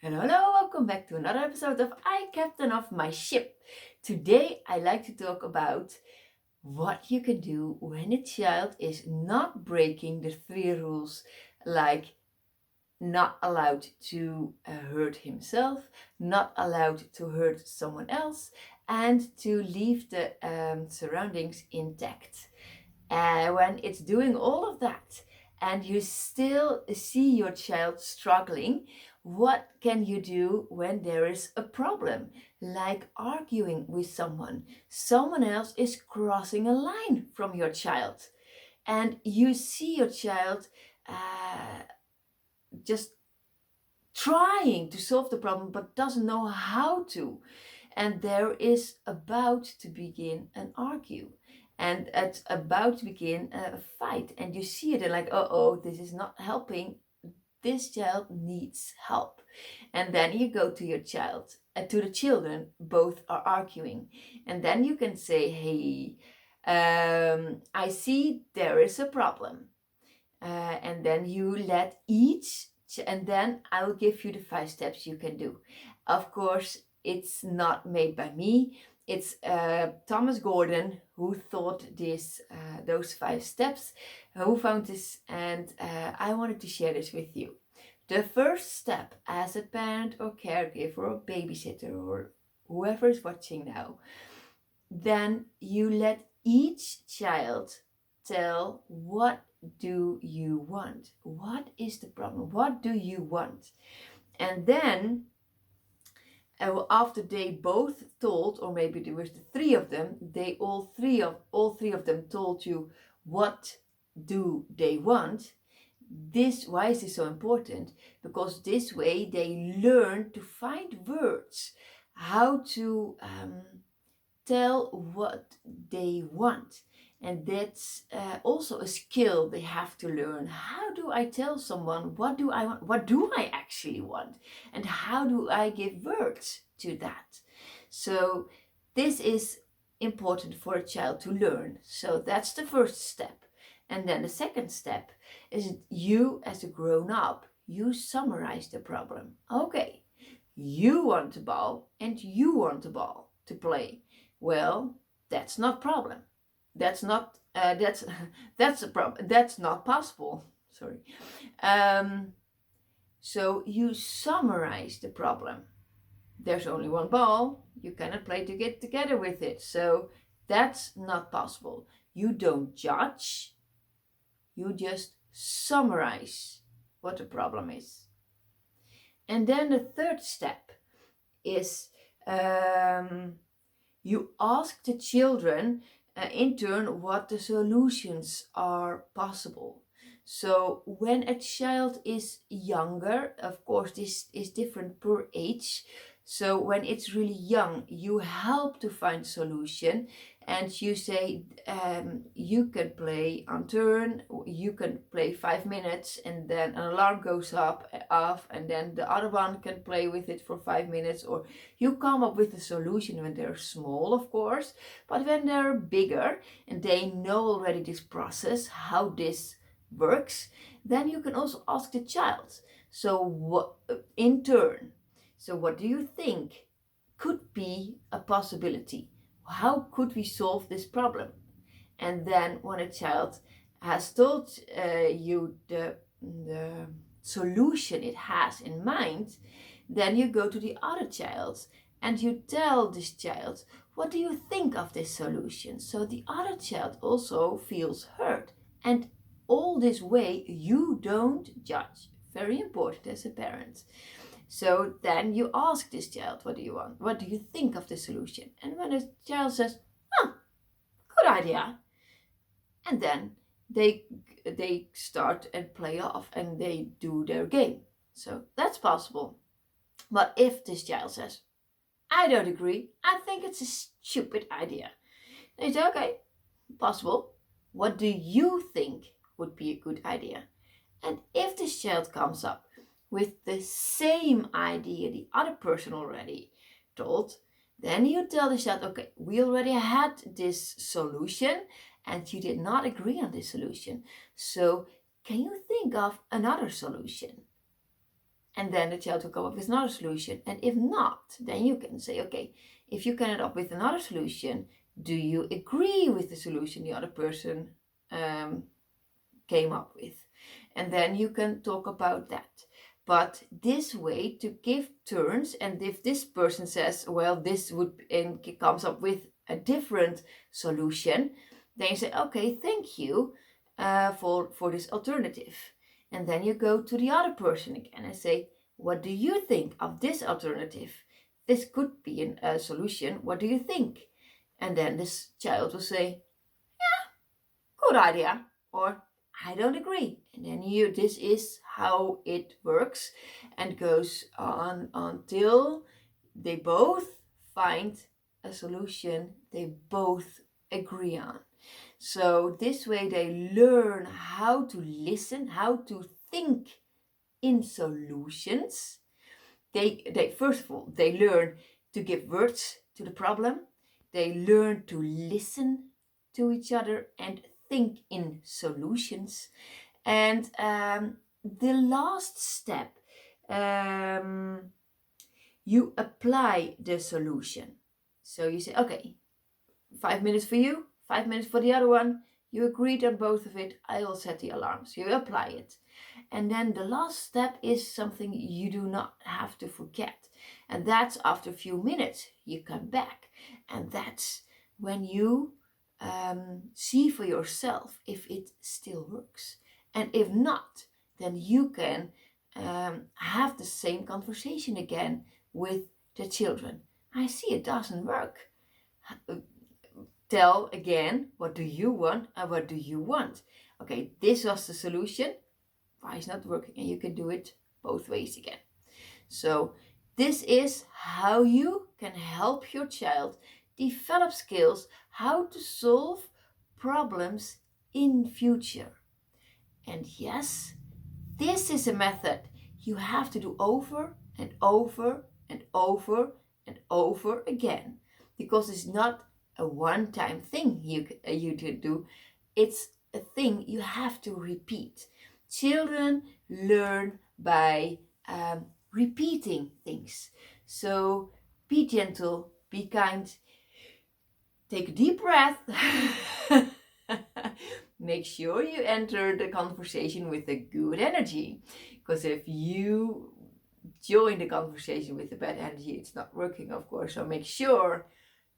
Hello, welcome back to another episode of I Captain of My Ship. Today I like to talk about what you can do when a child is not breaking the three rules, like not allowed to hurt himself, not allowed to hurt someone else, and to leave the surroundings intact. When it's doing all of that and you still see your child struggling, what can you do when there is a problem? Like arguing with someone. Someone else is crossing a line from your child, and you see your child uh, just trying to solve the problem but doesn't know how to, and there is about to begin an argue, and it's about to begin a fight, and you see it and like, oh, this is not helping. This child needs help. And then you go to your child, to the children, both are arguing, and then you can say, hey, I see there is a problem. And then you let each, and then I will give you the 5 steps you can do. Of course, it's not made by me. It's Thomas Gordon who thought those 5 steps, who found this, and I wanted to share this with you. The first step, as a parent or caregiver or babysitter or whoever is watching now, then you let each child tell, what do you want? What is the problem? What do you want? And then after they both told, or maybe there was the three of them, they all three of them told you what do they want. Why is this so important? Because this way they learn to find words, how to tell what they want. And that's also a skill they have to learn. How do I tell someone what do I want? What do I actually want? And how do I give words to that? So this is important for a child to learn. So that's the first step. And then the second step is, you as a grown-up, you summarize the problem. Okay, you want a ball and you want a ball to play. Well, that's not problem. That's not that's a problem. That's not possible. Sorry. So you summarize the problem. There's only one ball. You cannot play to get together with it. So that's not possible. You don't judge. You just summarize what the problem is. And then the third step is, you ask the children in turn what the solutions are possible. So when a child is younger, of course this is different per age. So when it's really young, you help to find a solution, and you say, you can play on turn, you can play 5 minutes, and then an alarm goes off, and then the other one can play with it for 5 minutes. Or you come up with a solution when they're small, of course, but when they're bigger and they know already this process, how this works, then you can also ask the child. So what, in turn, so what do you think could be a possibility? How could we solve this problem? And then when a child has told you the solution it has in mind, then you go to the other child and you tell this child, what do you think of this solution? So the other child also feels heard. And all this way you don't judge. Very important as a parent. So then you ask this child, what do you want? What do you think of the solution? And when a child says, good idea, and then they start and play off and they do their game. So that's possible. But if this child says, I don't agree, I think it's a stupid idea, then you say, okay, possible. What do you think would be a good idea? And if this child comes up with the same idea the other person already told, then you tell the child, okay, we already had this solution and you did not agree on this solution. So can you think of another solution? And then the child will come up with another solution. And if not, then you can say, okay, if you come up with another solution, do you agree with the solution the other person came up with? And then you can talk about that. But this way, to give turns, and if this person says, well, this would, and comes up with a different solution, then you say, okay, thank you for this alternative. And then you go to the other person again and say, what do you think of this alternative? This could be a solution. What do you think? And then this child will say, good idea, or I don't agree. And then this is how it works and goes on until they both find a solution they both agree on. So this way they learn how to listen, how to think in solutions. They first of all, they learn to give words to the problem. They learn to listen to each other and think in solutions. And the last step, you apply the solution. So you say, okay, 5 minutes for you, 5 minutes for the other one. You agreed on both of it. I will set the alarms. You apply it. And then the last step is something you do not have to forget. And that's after a few minutes, you come back. And that's when you see for yourself if it still works. And if not, then you can have the same conversation again with the children. I see it doesn't work. Tell again, what do you want and what do you want? Okay, this was the solution. Why is not working? And you can do it both ways again. So this is how you can help your child develop skills how to solve problems in future. And yes, this is a method you have to do over and over and over and over again, because it's not a one-time thing you do. It's a thing you have to repeat. Children learn by repeating things. So be gentle, be kind, take a deep breath. Make sure you enter the conversation with a good energy. Because if you join the conversation with a bad energy, it's not working, of course. So make sure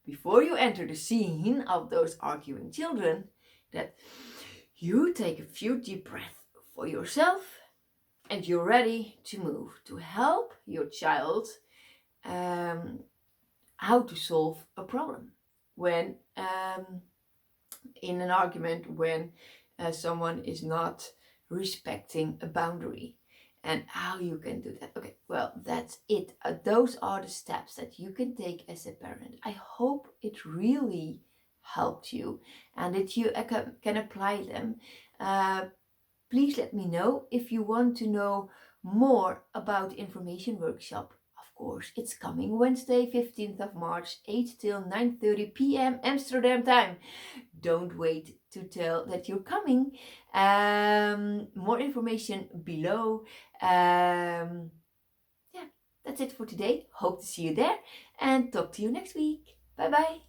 before you enter the scene of those arguing children that you take a few deep breaths for yourself and you're ready to move, to help your child how to solve a problem when in an argument, when someone is not respecting a boundary, and how you can do that. Okay, well, that's it. Those are the steps that you can take as a parent. I hope it really helped you and that you can apply them. Please let me know if you want to know more about the information workshop. Of course, it's coming Wednesday, 15th of March, 8 till 9:30 p.m. Amsterdam time. Don't wait to tell that you're coming. More information below. Yeah, that's it for today. Hope to see you there and talk to you next week. Bye bye.